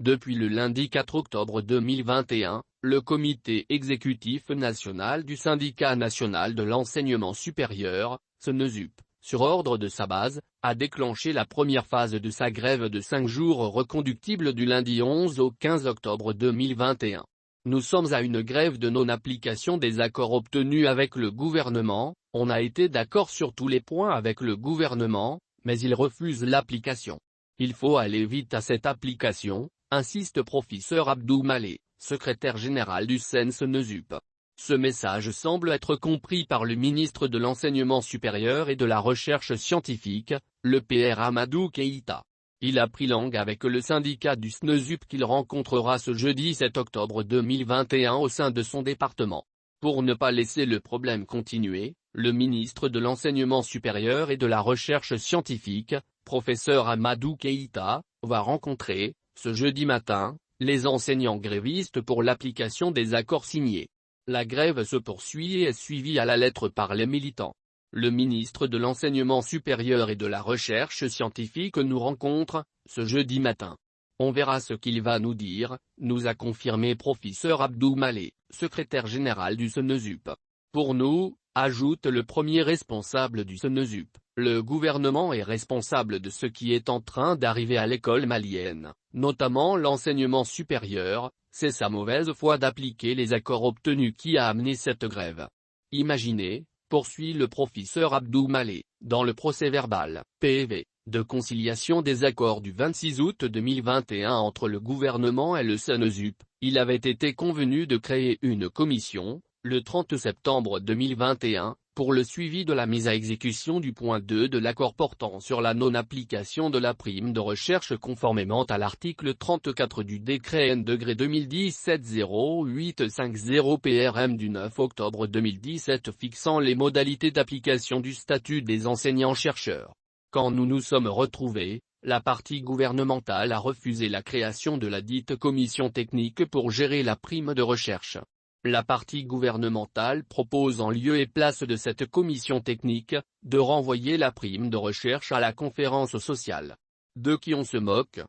Depuis le lundi 4 octobre 2021, le comité exécutif national du Syndicat national de l'enseignement supérieur, SNESUP, sur ordre de sa base, a déclenché la première phase de sa grève de 5 jours reconductible du lundi 11 au 15 octobre 2021. Nous sommes à une grève de non-application des accords obtenus avec le gouvernement. On a été d'accord sur tous les points avec le gouvernement, mais il refuse l'application. Il faut aller vite à cette application, insiste professeur Abdou Maleh, secrétaire général du SNESUP. Ce message semble être compris par le ministre de l'Enseignement supérieur et de la Recherche scientifique, le PR Amadou Keïta. Il a pris langue avec le syndicat du SNESUP qu'il rencontrera ce jeudi 7 octobre 2021 au sein de son département. Pour ne pas laisser le problème continuer, le ministre de l'Enseignement supérieur et de la Recherche scientifique, professeur Amadou Keïta, va rencontrer, ce jeudi matin, les enseignants grévistes pour l'application des accords signés. La grève se poursuit et est suivie à la lettre par les militants. Le ministre de l'Enseignement supérieur et de la Recherche scientifique nous rencontre, ce jeudi matin. On verra ce qu'il va nous dire, nous a confirmé professeur Abdou Maleh, secrétaire général du SNESUP. Pour nous, ajoute le premier responsable du SNESUP, le gouvernement est responsable de ce qui est en train d'arriver à l'école malienne, notamment l'enseignement supérieur, c'est sa mauvaise foi d'appliquer les accords obtenus qui a amené cette grève. Imaginez, poursuit le professeur Abdou Maleh, dans le procès-verbal, PV, de conciliation des accords du 26 août 2021 entre le gouvernement et le SNESUP, il avait été convenu de créer une commission, le 30 septembre 2021, pour le suivi de la mise à exécution du point 2 de l'accord portant sur la non-application de la prime de recherche conformément à l'article 34 du décret N-2017-0850 PRM du 9 octobre 2017 fixant les modalités d'application du statut des enseignants-chercheurs. Quand nous nous sommes retrouvés, la partie gouvernementale a refusé la création de la dite commission technique pour gérer la prime de recherche. La partie gouvernementale propose en lieu et place de cette commission technique, de renvoyer la prime de recherche à la conférence sociale. De qui on se moque?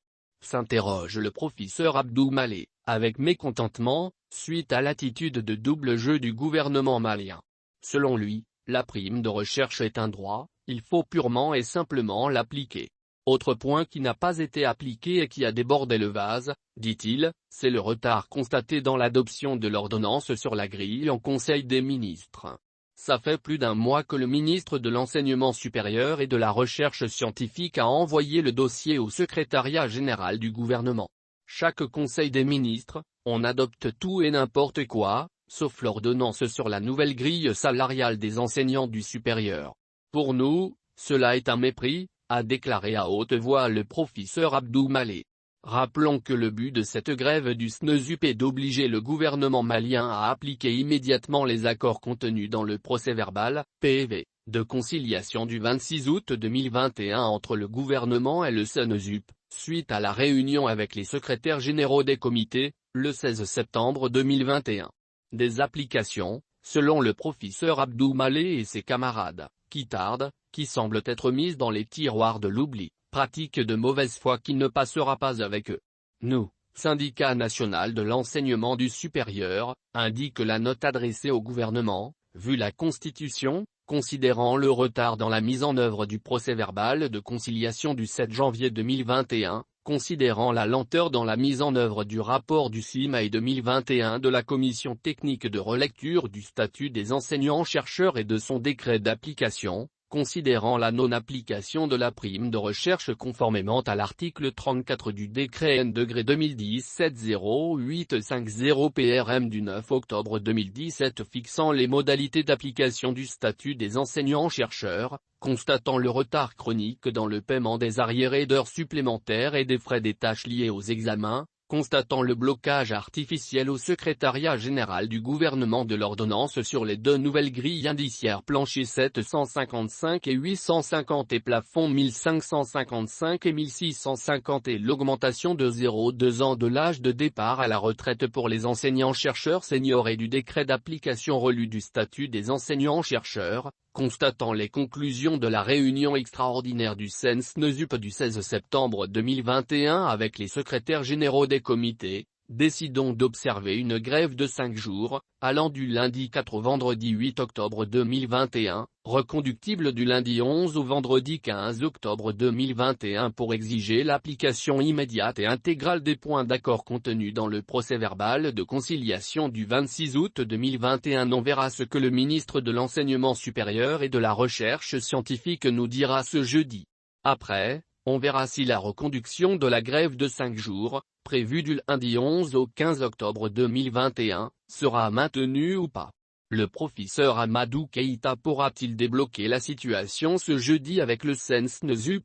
S'interroge le professeur Abdou Maleh, avec mécontentement, suite à l'attitude de double jeu du gouvernement malien. Selon lui, la prime de recherche est un droit, il faut purement et simplement l'appliquer. Autre point qui n'a pas été appliqué et qui a débordé le vase, dit-il, c'est le retard constaté dans l'adoption de l'ordonnance sur la grille en Conseil des ministres. Ça fait plus d'un mois que le ministre de l'Enseignement supérieur et de la Recherche scientifique a envoyé le dossier au secrétariat général du gouvernement. Chaque Conseil des ministres, on adopte tout et n'importe quoi, sauf l'ordonnance sur la nouvelle grille salariale des enseignants du supérieur. Pour nous, cela est un mépris, a déclaré à haute voix le professeur Abdou Maleh. Rappelons que le but de cette grève du SNESUP est d'obliger le gouvernement malien à appliquer immédiatement les accords contenus dans le procès-verbal, PV, de conciliation du 26 août 2021 entre le gouvernement et le SNESUP, suite à la réunion avec les secrétaires généraux des comités, le 16 septembre 2021. Des applications, selon le professeur Abdou Maleh et ses camarades, qui tardent, qui semblent être mises dans les tiroirs de l'oubli, pratique de mauvaise foi qui ne passera pas avec eux. Nous, syndicat national de l'enseignement du supérieur, indique la note adressée au gouvernement, vu la Constitution, considérant le retard dans la mise en œuvre du procès-verbal de conciliation du 7 janvier 2021, considérant la lenteur dans la mise en œuvre du rapport du 6 mai 2021 de la commission technique de relecture du statut des enseignants-chercheurs et de son décret d'application, considérant la non-application de la prime de recherche conformément à l'article 34 du décret N-2017-0850 PRM du 9 octobre 2017 fixant les modalités d'application du statut des enseignants-chercheurs, constatant le retard chronique dans le paiement des arriérés d'heures supplémentaires et des frais des tâches liées aux examens, constatant le blocage artificiel au secrétariat général du gouvernement de l'ordonnance sur les deux nouvelles grilles indiciaires plancher 755 et 850 et plafond 1555 et 1650 et l'augmentation de 0,2 ans de l'âge de départ à la retraite pour les enseignants-chercheurs seniors et du décret d'application relu du statut des enseignants-chercheurs, Constatant les conclusions de la réunion extraordinaire du CNSNESUP du 16 septembre 2021 avec les secrétaires généraux des comités, décidons d'observer une grève de 5 jours, allant du lundi 4 au vendredi 8 octobre 2021, reconductible du lundi 11 au vendredi 15 octobre 2021 pour exiger l'application immédiate et intégrale des points d'accord contenus dans le procès-verbal de conciliation du 26 août 2021. On verra ce que le ministre de l'Enseignement supérieur et de la Recherche scientifique nous dira ce jeudi. Après, on verra si la reconduction de la grève de 5 jours, prévue du lundi 11 au 15 octobre 2021, sera maintenue ou pas. Le professeur Amadou Keïta pourra-t-il débloquer la situation ce jeudi avec le CNSNESUP?